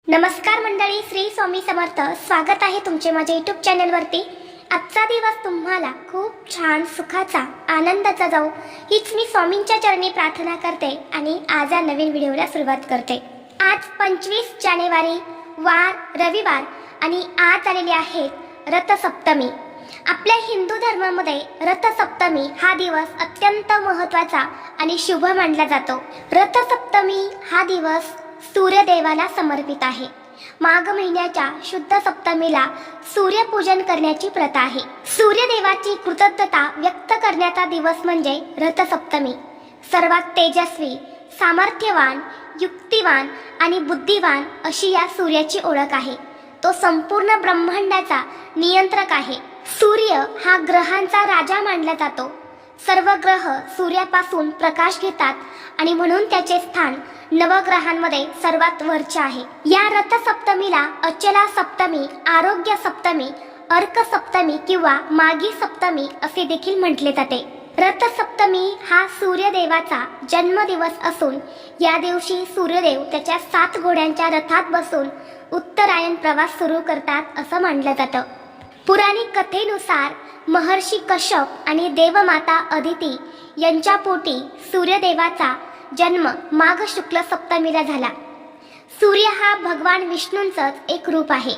नमस्कार मंडळी, श्री स्वामी समर्थ. स्वागत आहे तुमचे माझ्या यूट्यूब चॅनलवरती. आजचा दिवस तुम्हाला खूप छान सुखाचा आनंदाचा जाऊ हीच मी स्वामींच्या चरणी प्रार्थना करते आणि आज या नवीन व्हिडिओला सुरुवात करते. आज 25 जानेवारी वार रविवार आणि आज आलेली आहे रथसप्तमी. आपल्या हिंदू धर्मामध्ये रथसप्तमी हा दिवस अत्यंत महत्त्वाचा आणि शुभ मानला जातो. रथसप्तमी हा दिवस सूर्यदेवाला समर्पित आहे. माघ महिन्याच्या शुद्ध सप्तमीला सूर्यपूजन करण्याची प्रथा आहे. सूर्यदेवाची कृतज्ञता व्यक्त करण्याचा दिवस म्हणजे रथसप्तमी. सर्वात तेजस्वी, सामर्थ्यवान, युक्तिवान आणि बुद्धिवान अशी या सूर्याची ओळख आहे. तो संपूर्ण ब्रह्मांडाचा नियंत्रक आहे. सूर्य हा ग्रहांचा राजा मानला जातो. सर्व ग्रह सूर्यापासून प्रकाश घेतात आणि म्हणून त्याचे स्थान नवग्रहांमध्ये सर्वात वरचे आहे. या रथसप्तमीला अचला सप्तमी, आरोग्य सप्तमी, अर्क सप्तमी किंवा मागी सप्तमी असे देखील म्हटले जाते. रथसप्तमी हा सूर्यदेवाचा जन्मदिवस असून या दिवशी सूर्यदेव त्याच्या 7 घोड्यांच्या रथात बसून उत्तरायण प्रवास सुरू करतात असं मानलं जातं. पुराणिक कथेनुसार महर्षी कश्यप आणि देवमाता अदिती यांच्या पोटी सूर्यदेवाचा जन्म माघ शुक्ल सप्तमीला झाला. सूर्य हा भगवान विष्णूंचंच एक रूप आहे.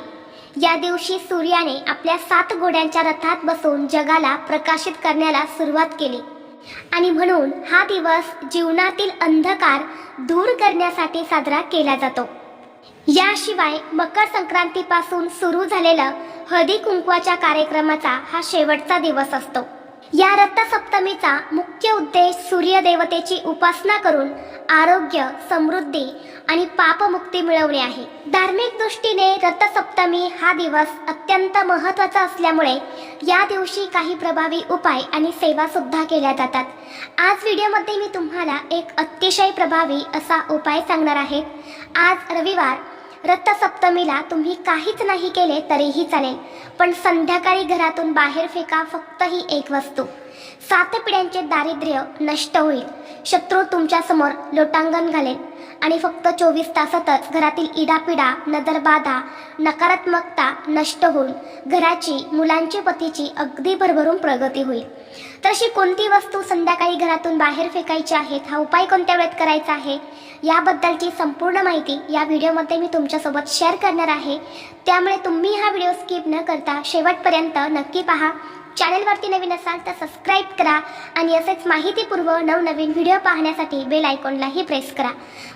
या दिवशी सूर्याने आपल्या 7 घोड्यांच्या रथात बसून जगाला प्रकाशित करण्याला सुरुवात केली आणि म्हणून हा दिवस जीवनातील अंधकार दूर करण्यासाठी साजरा केला जातो. याशिवाय मकर संक्रांतीपासून सुरू झालेला हळदी कुंकवाच्या कार्यक्रमाचा हा शेवटचा दिवस असतो. या रथसप्तमीचा मुख्य उद्देश सूर्यदेवतेची उपासना करून आरोग्य, समृद्धी आणि पापमुक्ती मिळवणे आहे. धार्मिक दृष्टीने रथसप्तमी हा दिवस अत्यंत महत्त्वाचा असल्यामुळे या दिवशी काही प्रभावी उपाय आणि सेवा सुद्धा केल्या जातात. आज व्हिडिओमध्ये मी तुम्हाला एक अतिशय प्रभावी असा उपाय सांगणार आहे. आज रविवार रथसप्तमीला तुम्ही काहीच नाही केले तरीही चालेल, पण संध्याकाळी घरातून बाहेर फेका फक्त ही एक वस्तू. 7 पिढ्यांचे दारिद्र्य नष्ट होईल, शत्रू तुमच्या समोर लोटांगण घालेल आणि फक्त 24 तासातच घरातील इडापिडा, नजरबाधा, नकारात्मकता नष्ट होऊन घराची, मुलांची, पतीची अगदी भरभरून प्रगती होईल. तर अशी कोणती वस्तू संध्याकाळी घरातून बाहेर फेकायची आहेत, हा उपाय कोणत्या वेळेत करायचा आहे, याबद्दलची संपूर्ण माहिती या व्हिडिओमध्ये मी तुमच्यासोबत शेअर करणार आहे. त्यामुळे तुम्ही हा व्हिडिओ स्किप न करता शेवटपर्यंत नक्की पहा. चॅनलवरती नवीन असाल तर सबस्क्राईब करा आणि असेच माहितीपूर्व नवनवीन व्हिडिओ पाहण्यासाठी बेल आयकॉनलाही प्रेस करा.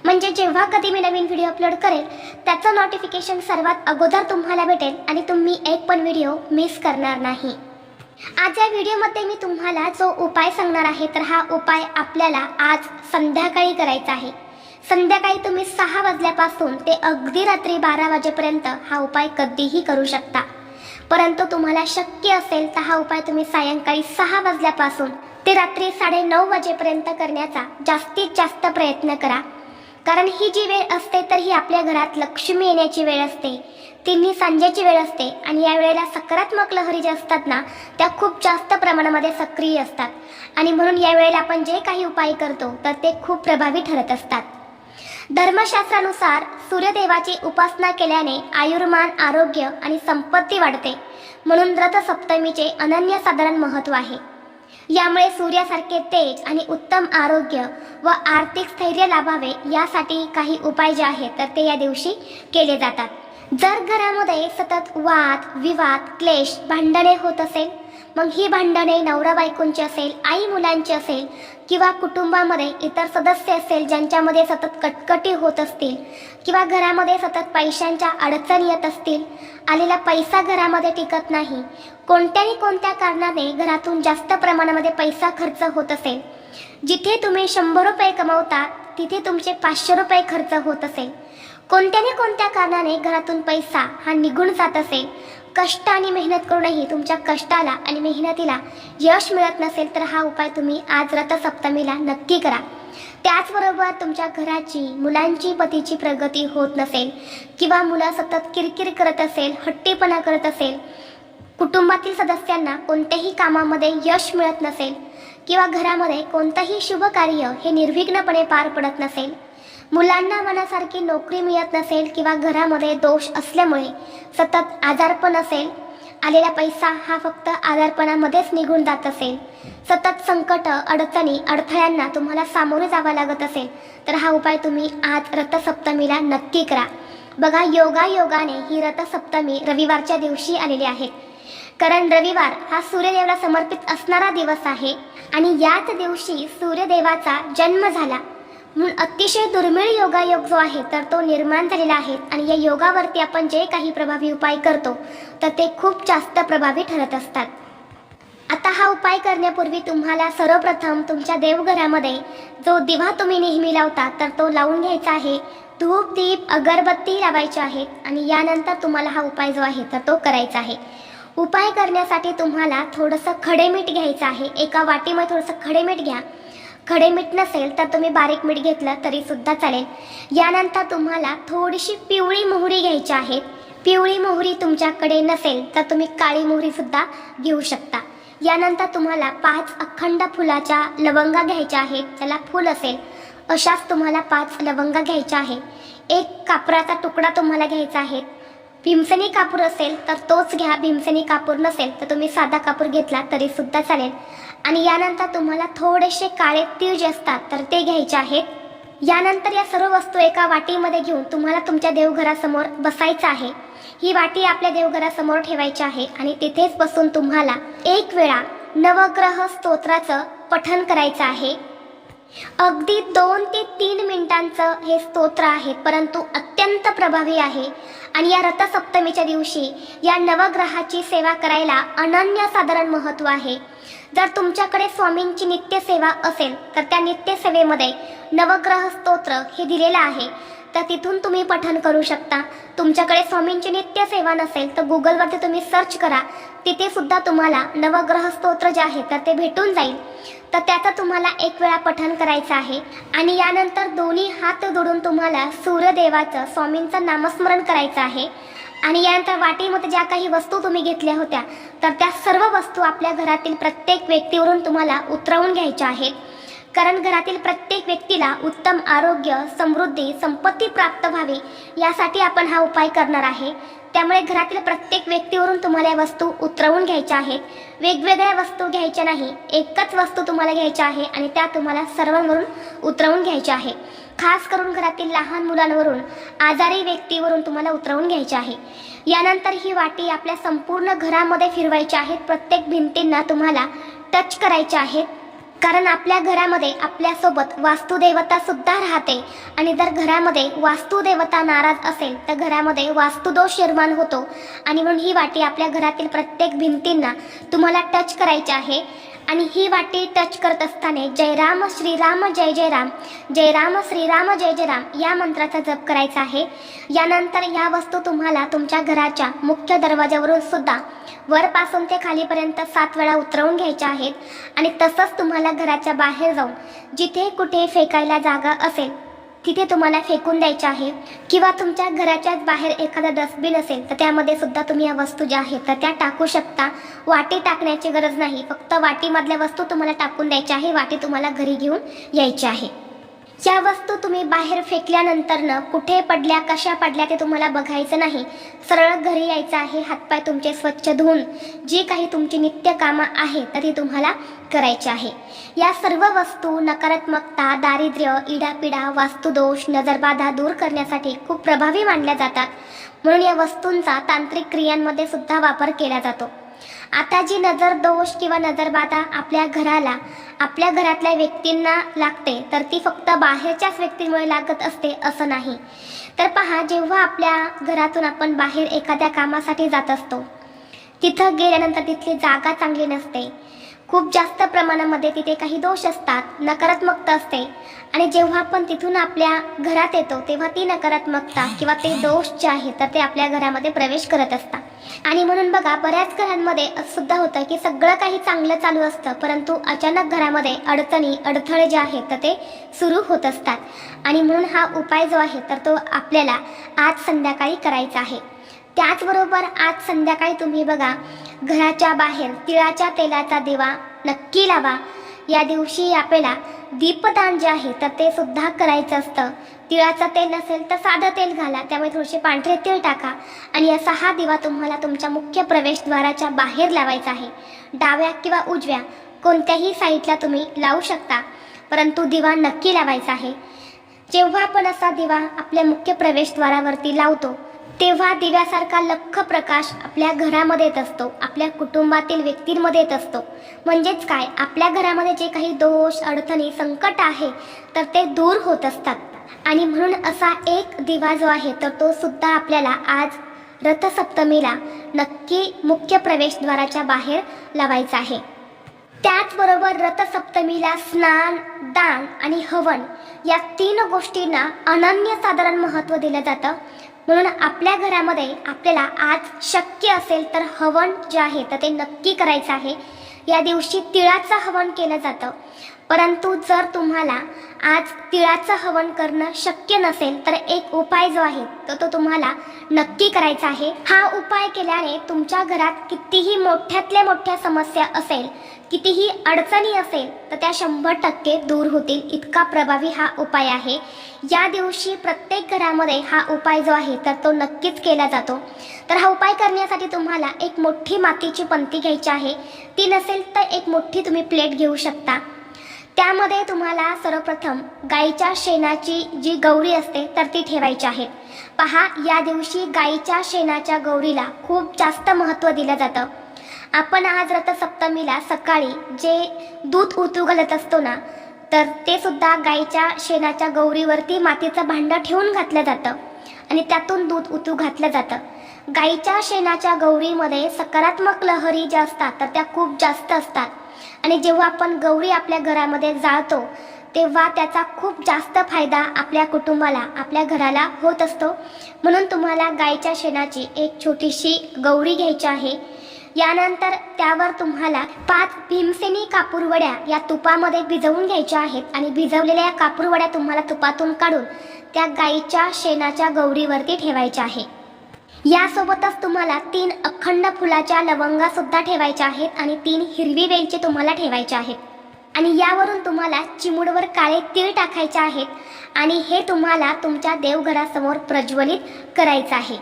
म्हणजे जेव्हा कधी मी नवीन व्हिडिओ अपलोड करेल त्याचं नोटिफिकेशन सर्वात अगोदर तुम्हाला भेटेल आणि तुम्ही एक पण व्हिडिओ मिस करणार नाही. आज या व्हिडिओमध्ये मी तुम्हाला जो उपाय सांगणार आहे तर हा उपाय आपल्याला आज संध्याकाळी करायचा आहे. संध्याकाळी तुम्ही 6 वाजल्यापासून ते अगदी रात्री 12 वाजेपर्यंत हा उपाय कधीही करू शकता. परंतु तुम्हाला शक्य असेल तर हा उपाय तुम्ही सायंकाळी 6 वाजल्यापासून ते रात्री 9:30 वाजेपर्यंत करण्याचा जास्तीत जास्त प्रयत्न करा. कारण ही जी वेळ असते तर ही आपल्या घरात लक्ष्मी येण्याची वेळ असते, तिन्ही सांजेची वेळ असते आणि या वेळेला सकारात्मक लहरी ज्या असतात ना त्या खूप जास्त प्रमाणामध्ये सक्रिय असतात आणि म्हणून या वेळेला आपण जे काही उपाय करतो तर ते खूप प्रभावी ठरत असतात. धर्मशास्त्रानुसार सूर्यदेवाची उपासना केल्याने आयुर्मान, आरोग्य आणि संपत्ती वाढते. म्हणून रथसप्तमीचे अनन्यसाधारण महत्त्व आहे. यामुळे सूर्यासारखे तेज आणि उत्तम आरोग्य व आर्थिक स्थैर्य लाभावे यासाठी काही उपाय जे आहेत तर ते या दिवशी केले जातात. जर घरामध्ये सतत वाद, विवाद, क्लेश, भांडणे होत असेल, मग ही भांडणे नवरा बायकोंची असेल, आई मुलांची असेल किंवा कुटुंबामध्ये इतर सदस्य असेल ज्यांच्यामध्ये सतत कटकटी होत असतील किंवा घरामध्ये सतत पैशांच्या अडचणी येत असतील, आलेला पैसा घरामध्ये टिकत नाही, कोणत्या कारणाने घरातून जास्त प्रमाणामध्ये पैसा खर्च होत असेल, जिथे तुम्ही 100 रुपये कमवता तिथे तुमचे 500 रुपये खर्च होत असेल, कोणत्या कारणाने घरातून पैसा हा निघून जात असेल, कष्ट आणि मेहनत करूनही तुमच्या कष्टाला आणि मेहनतीला यश मिळत नसेल तर हा उपाय तुम्ही आज रथसप्तमीला नक्की करा. त्याचबरोबर तुमच्या घराची, मुलांची, पतीची प्रगती होत नसेल किंवा मुलं सतत किरकिर करत असेल, हट्टीपणा करत असेल, कुटुंबातील सदस्यांना कोणत्याही कामामध्ये यश मिळत नसेल किंवा घरामध्ये कोणतंही शुभ कार्य हे निर्विघ्नपणे पार पडत नसेल, मुलांना मनासारखी नोकरी मिळत नसेल किंवा घरामध्ये दोष असल्यामुळे सतत आजारपण असेल, आलेला पैसा हा फक्त आजारपणामध्येच निघून जात असेल, सतत संकट, अडचणी, अडथळ्यांना तुम्हाला सामोरे जावं लागत असेल, तर हा उपाय तुम्ही आज रथसप्तमीला नक्की करा. बघा, योगायोगाने ही रथसप्तमी रविवारच्या दिवशी आलेली आहे. कारण रविवार हा सूर्यदेवाला समर्पित असणारा दिवस आहे आणि याच दिवशी सूर्यदेवाचा जन्म झाला, म्हणून अतिशय दुर्मिळ योगायोग जो आहे तर तो निर्माण झालेला आहे. आणि या योगावरती आपण जे काही प्रभावी उपाय करतो तर ते खूप जास्त प्रभावी ठरत असतात. आता हा उपाय करण्यापूर्वी तुम्हाला सर्वप्रथम तुमच्या देवघरामध्ये जो दिवा तुम्ही नेहमी लावता तर तो लावून घ्यायचा आहे. धूप, दीप, अगरबत्ती लावायची आहेत आणि यानंतर तुम्हाला हा उपाय जो आहे तर तो करायचा आहे. उपाय करण्यासाठी तुम्हाला थोडंसं खडे मीठ घ्यायचं आहे. एका वाटीमध्ये थोडंसं खडे मीठ घ्या. खडे मीठ नसेल तर तुम्ही बारीक मीठ घेतलं तरी सुद्धा चालेल. यानंतर तुम्हाला थोडीशी पिवळी मोहरी घ्यायची आहे. पिवळी मोहरी तुमच्याकडे नसेल तर तुम्ही काळी मोहरी सुद्धा घेऊ शकता. यानंतर तुम्हाला 5 अखंड फुलाच्या लवंगा घ्यायच्या आहेत. त्याला फुल असेल अशाच तुम्हाला 5 लवंगा घ्यायच्या आहे. एक कापराचा तुकडा तुम्हाला घ्यायचा आहे. भीमसेनी कापूर असेल तर तोच घ्या, भीमसेनी कापूर नसेल तर तुम्ही साधा कापूर घेतला तरी सुद्धा चालेल. आणि यानंतर तुम्हाला थोडेसे काळे तीळ जे असतात तर ते घ्यायचे आहेत. यानंतर या सर्व वस्तू एका वाटीमध्ये घेऊन तुम्हाला तुमच्या देवघरासमोर बसायचं आहे. ही वाटी आपल्या देवघरासमोर ठेवायची आहे आणि तिथेच बसून तुम्हाला एक वेळा नवग्रह स्तोत्राचं पठण करायचं आहे. अगदी 2 ते 3 मिनिटांचं हे स्तोत्र आहे, परंतु अत्यंत प्रभावी आहे. आणि या रथसप्तमीच्या दिवशी या नवग्रहाची सेवा करायला अनन्यसाधारण महत्त्व आहे. जर तुमच्याकडे स्वामींची नित्यसेवा असेल तर त्या नित्यसेवेमध्ये नवग्रह स्तोत्र हे दिलेलं आहे, तर तिथून तुम्ही पठण करू शकता. तुमच्याकडे स्वामींची नित्यसेवा नसेल तर गुगलवरती तुम्ही सर्च करा, तिथे सुद्धा तुम्हाला नवग्रह स्तोत्र जे आहे तर ते भेटून जाईल. तर त्याचं तुम्हाला एक वेळा पठण करायचं आहे. आणि यानंतर दोन्ही हात जोडून तुम्हाला सूर्यदेवाचं, स्वामींचं नामस्मरण करायचं आहे. आणि यानंतर वाटीमध्ये ज्या काही वस्तू तुम्ही घेतल्या होत्या तर त्या सर्व वस्तू आपल्या घरातील प्रत्येक व्यक्तीवरून तुम्हाला उतरवून घ्यायच्या आहेत. कारण घरातील प्रत्येक व्यक्तीला उत्तम आरोग्य, समृद्धी, संपत्ती प्राप्त व्हावी यासाठी आपण हा उपाय करणार आहे. त्यामुळे घरातील प्रत्येक व्यक्तीवरून तुम्हाला या वस्तू उतरवून घ्यायच्या आहेत. वेगवेगळ्या वस्तू घ्यायच्या नाही, एकच वस्तू तुम्हाला घ्यायच्या आहे आणि त्या तुम्हाला सर्वांवरून उतरवून घ्यायच्या आहे. खास करून घरातील लहान मुलांवरून, आजारी व्यक्तीवरून तुम्हाला उतरवून घ्यायचे आहे. यानंतर ही वाटी आपल्या संपूर्ण घरामध्ये फिरवायची आहे. प्रत्येक भिंतींना तुम्हाला टच करायचे आहेत. कारण आपल्या घरामध्ये आपल्यासोबत वास्तुदेवता सुद्धा राहते आणि जर घरामध्ये वास्तुदेवता नाराज असेल तर घरामध्ये वास्तुदोष निर्माण होतो. आणि म्हणून ही वाटी आपल्या घरातील प्रत्येक भिंतींना तुम्हाला टच करायची आहे. आणि ही वाटी टच करत असताना जय राम श्रीराम जय जय राम, जय राम श्रीराम जय जय राम या मंत्राचा जप करायचा आहे. यानंतर या वस्तू तुम्हाला तुमच्या घराच्या मुख्य दरवाजावरून सुद्धा वरपासून ते खालीपर्यंत 7 वेळा उतरवून घ्यायच्या आहेत. आणि तसंच तुम्हाला घराच्या बाहेर जाऊन जिथे कुठे फेकायला जागा असेल तिथे तुम्हाला फेकून द्यायच्या आहे. किंवा तुमच्या घराच्या बाहेर एखादा डस्टबिन असेल तर त्यामध्ये सुद्धा तुम्ही या वस्तू ज्या आहेत तर त्या टाकू शकता. वाटी टाकण्याची गरज नाही, फक्त वाटीमधल्या वस्तू तुम्हाला टाकून द्यायच्या आहे. वाटी तुम्हाला घरी घेऊन यायची आहे. या वस्तू तुम्ही बाहेर फेकल्यानंतर कुठे पडल्या, कशा पडल्या ते तुम्हाला बघायचं नाही. सरळ घरी यायचं आहे. हातपाय तुमचे स्वच्छ धुवून जी काही तुमची नित्य कामं आहे तर ती तुम्हाला करायची आहे. या सर्व वस्तू नकारात्मकता, दारिद्र्य, इडापिडा, वास्तुदोष, नजरबाधा दूर करण्यासाठी खूप प्रभावी मानल्या जातात. म्हणून या वस्तूंचा तांत्रिक क्रियांमध्ये सुद्धा वापर केला जातो. आता जी नजर दोष किंवा नजरबाधा आपल्या घराला, आपल्या घरातल्या व्यक्तींना लागते तर ती फक्त बाहेरच्याच व्यक्तींमुळे लागत असते असं नाही. तर पहा, जेव्हा आपल्या घरातून आपण बाहेर एखाद्या कामासाठी जात असतो, तिथं गेल्यानंतर तिथली जागा चांगली नसते, खूप जास्त प्रमाणामध्ये तिथे काही दोष असतात, नकारात्मकता असते. आणि जेव्हा आपण तिथून आपल्या घरात येतो तेव्हा ती नकारात्मकता किंवा ते दोष जे आहेत तर ते आपल्या घरामध्ये प्रवेश करत असतात. आणि म्हणून बघा, बऱ्याच घरांमध्ये असं सुद्धा होतं की सगळं काही चांगलं चालू असतं, परंतु अचानक घरामध्ये अडचणी, अडथळे जे आहेत तर ते सुरू होत असतात. आणि म्हणून हा उपाय जो आहे तर तो आपल्याला आज संध्याकाळी करायचा आहे. त्याचबरोबर आज संध्याकाळी तुम्ही बघा, घराच्या बाहेर तिळाच्या तेलाचा दिवा नक्की लावा. या दिवशी आपल्याला दीपदान जे आहे तर ते सुद्धा करायचं असतं. तिळाचं तेल नसेल तर साधं तेल घाला, त्यामुळे थोडेसे पांढरे तीळ टाका आणि असा हा दिवा तुम्हाला तुमच्या मुख्य प्रवेशद्वाराच्या बाहेर लावायचा आहे. डाव्या किंवा उजव्या कोणत्याही साईडला तुम्ही लावू शकता, परंतु दिवा नक्की लावायचा आहे. जेव्हा आपण असा दिवा आपल्या मुख्य प्रवेशद्वारावरती लावतो तेव्हा दिव्यासारखा लख्ख प्रकाश आपल्या घरामध्ये येत असतो, आपल्या कुटुंबातील व्यक्तींमध्ये येत असतो. म्हणजेच काय, आपल्या घरामध्ये जे काही दोष, अडचणी, संकट आहे तर ते दूर होत असतात. आणि म्हणून असा एक दिवा जो आहे तर तो सुद्धा आपल्याला आज रथसप्तमीला नक्की मुख्य प्रवेशद्वाराच्या बाहेर लावायचा आहे. त्याचबरोबर रथसप्तमीला स्नान, दान आणि हवन या 3 गोष्टींना अनन्यसाधारण महत्त्व दिलं जातं. म्हणून आपल्या घरामध्ये आपल्याला आज शक्य असेल तर हवन जे आहे तर ते नक्की करायचं आहे. या दिवशी तिळाचं हवन केलं जातं, परंतु जर तुम्हाला आज तिळाचं हवन करणं शक्य नसेल तर एक उपाय जो आहे तर तो तुम्हाला नक्की करायचा आहे. हा उपाय केल्याने तुमच्या घरात कितीही मोठ्यातल्या मोठ्या समस्या असेल, कितीही अडचणी असेल तर त्या 100% दूर होतील. इतका प्रभावी हा उपाय आहे. या दिवशी प्रत्येक घरामध्ये हा उपाय जो आहे तर तो नक्कीच केला जातो. तर हा उपाय करण्यासाठी तुम्हाला एक मोठी मातीची पंती घ्यायची आहे. ती नसेल तर एक मोठी तुम्ही प्लेट घेऊ शकता. त्यामध्ये तुम्हाला सर्वप्रथम गाईच्या शेणाची जी गौरी असते तर ती ठेवायची आहे. पहा, या दिवशी गाईच्या शेणाच्या गौरीला खूप जास्त महत्त्व दिलं जातं. आपण आज रथसप्तमीला सकाळी जे दूध उतू घालत असतो ना, तर ते सुद्धा गाईच्या शेणाच्या गौरीवरती मातीचं भांडं ठेवून घातलं जातं आणि त्यातून दूध उतू घातलं जातं. गाईच्या शेणाच्या गौरीमध्ये सकारात्मक लहरी ज्या असतात तर त्या खूप जास्त असतात आणि जेव्हा आपण गौरी आपल्या घरामध्ये जाळतो तेव्हा त्याचा खूप जास्त फायदा आपल्या कुटुंबाला, आपल्या घराला होत असतो. म्हणून तुम्हाला गाईच्या शेणाची एक छोटीशी गौरी घ्यायची आहे. यानंतर त्यावर तुम्हाला 5 भीमसेनी कापूरवड्या या तुपामध्ये भिजवून घ्यायच्या आहेत आणि भिजवलेल्या या कापूरवड्या तुम्हाला तुपातून काढून त्या गाईच्या शेणाच्या गौरीवरती ठेवायच्या आहे. यासोबतच तुम्हाला 3 अखंड फुलाच्या लवंगा सुद्धा ठेवायच्या आहेत आणि 3 हिरवी वेलची तुम्हाला ठेवायच्या आहेत. आणि यावरून तुम्हाला चिमूटभर काळे तीळ टाकायचे आहेत आणि हे तुम्हाला तुमच्या देवघरासमोर प्रज्वलित करायचं आहे.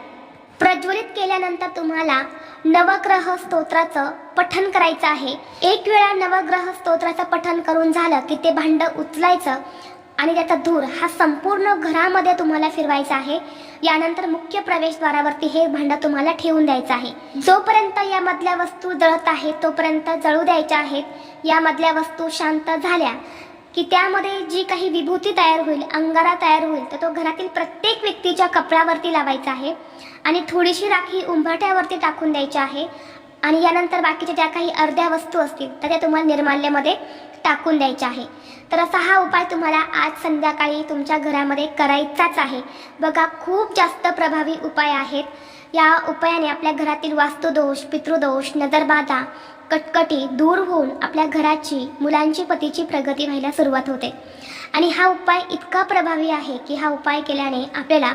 प्रज्वलित केल्यानंतर तुम्हाला नवग्रह स्तोत्राचं पठण करायचं आहे. एक वेळा नवग्रह स्तोत्राचं पठण करून झालं की ते भांडं उचलायचं आणि त्याचा धूर हा संपूर्ण घरामध्ये तुम्हाला फिरवायचा आहे. यानंतर मुख्य प्रवेशद्वारावरती हे भांडं तुम्हाला ठेवून द्यायचं आहे. जोपर्यंत यामधल्या वस्तू जळत आहेत तोपर्यंत जळू द्यायच्या आहेत. यामधल्या वस्तू शांत झाल्या की त्यामध्ये जी काही विभूती तयार होईल, अंगारा तयार होईल, तर तो घरातील प्रत्येक व्यक्तीच्या कपड्यावरती लावायचा आहे आणि थोडीशी राखी उंबरठ्यावरती टाकून द्यायची आहे. आणि यानंतर बाकीच्या ज्या काही अर्ध्या वस्तू असतील तर त्या तुम्हाला निर्माल्यामध्ये टाकून द्यायच्या आहे. तर असा हा उपाय तुम्हाला आज संध्याकाळी तुमच्या घरामध्ये करायचाच आहे. बघा, खूप जास्त प्रभावी उपाय आहेत. या उपायाने आपल्या घरातील वास्तुदोष, पितृदोष, नजरबाधा, कटकटी दूर होऊन आपल्या घराची, मुलांची, पतीची प्रगती व्हायला सुरुवात होते. आणि हा उपाय इतका प्रभावी आहे की हा उपाय केल्याने आपल्याला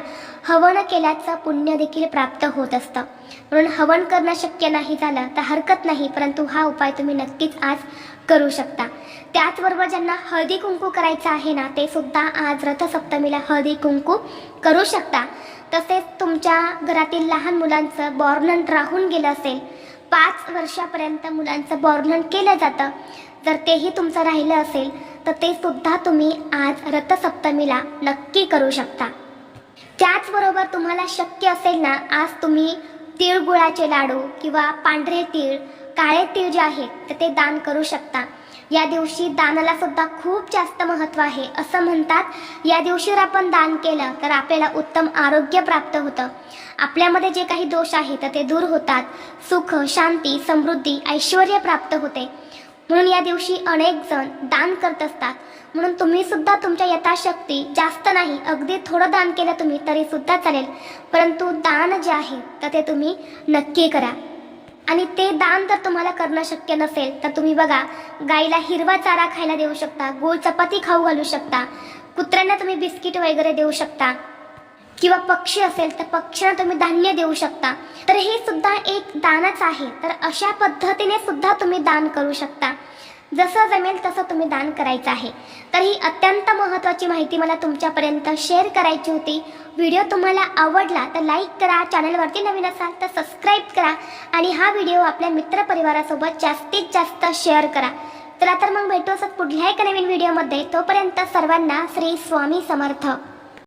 हवन केल्याचं पुण्य देखील प्राप्त होत असतं. म्हणून हवन करणं शक्य नाही झालं तर हरकत नाही, परंतु हा उपाय तुम्ही नक्कीच आज करू शकता. त्याचबरोबर ज्यांना हळदी कुंकू करायचं आहे ना, ते सुद्धा आज रथसप्तमीला हळदी कुंकू करू शकता. तसेच तुमच्या घरातील लहान मुलांचं बॉर्नन राहून गेलं असेल, 5 वर्षापर्यंत मुलांचं बॉर्नन केलं जातं, जर तेही तुमचं राहिलं असेल तर ते सुद्धा तुम्ही आज रथसप्तमीला नक्की करू शकता. त्याचबरोबर तुम्हाला शक्य असेल ना, आज तुम्ही तिळगुळाचे लाडू किंवा पांढरे तीळ, काळे तीळ जे आहेत तर ते दान करू शकता. या दिवशी दानाला सुद्धा खूप जास्त महत्त्व आहे. असं म्हणतात, या दिवशी जर आपण दान केलं तर आपल्याला उत्तम आरोग्य प्राप्त होतं, आपल्यामध्ये जे काही दोष आहेत तर ते दूर होतात, सुख, शांती, समृद्धी, ऐश्वर्य प्राप्त होते. म्हणून या दिवशी अनेक जण दान करत असतात. म्हणून तुम्ही सुद्धा तुमच्या यथाशक्ती, जास्त नाही, अगदी थोडं दान केलं तुम्ही तरी सुद्धा चालेल, परंतु दान जे आहे तर ते तुम्ही नक्की करा. आणि ते दान जर तुम्हाला करणं शक्य नसेल तर तुम्ही बघा, गाईला हिरवा चारा खायला देऊ शकता, गोड चपाती खाऊ घालू शकता, कुत्र्यांना तुम्ही बिस्किट वगैरे देऊ शकता, किंवा पक्षी असेल तर पक्ष्यांना तुम्ही धान्य देऊ शकता. तर हे सुद्धा एक दानच आहे. तर अशा पद्धतीने सुद्धा तुम्ही दान करू शकता. जसं जमेल तसं तुम्ही दान करायचं आहे. तर ही अत्यंत महत्त्वाची माहिती मला तुमच्यापर्यंत शेअर करायची होती. व्हिडिओ तुम्हाला आवडला तर लाईक करा, चॅनलवरती नवीन असाल तर सबस्क्राईब करा आणि हा व्हिडिओ आपल्या मित्रपरिवारासोबत जास्तीत जास्त शेअर करा. चला तर मग भेटू असं पुढल्या एका नवीन व्हिडिओमध्ये. तोपर्यंत सर्वांना श्री स्वामी समर्थ.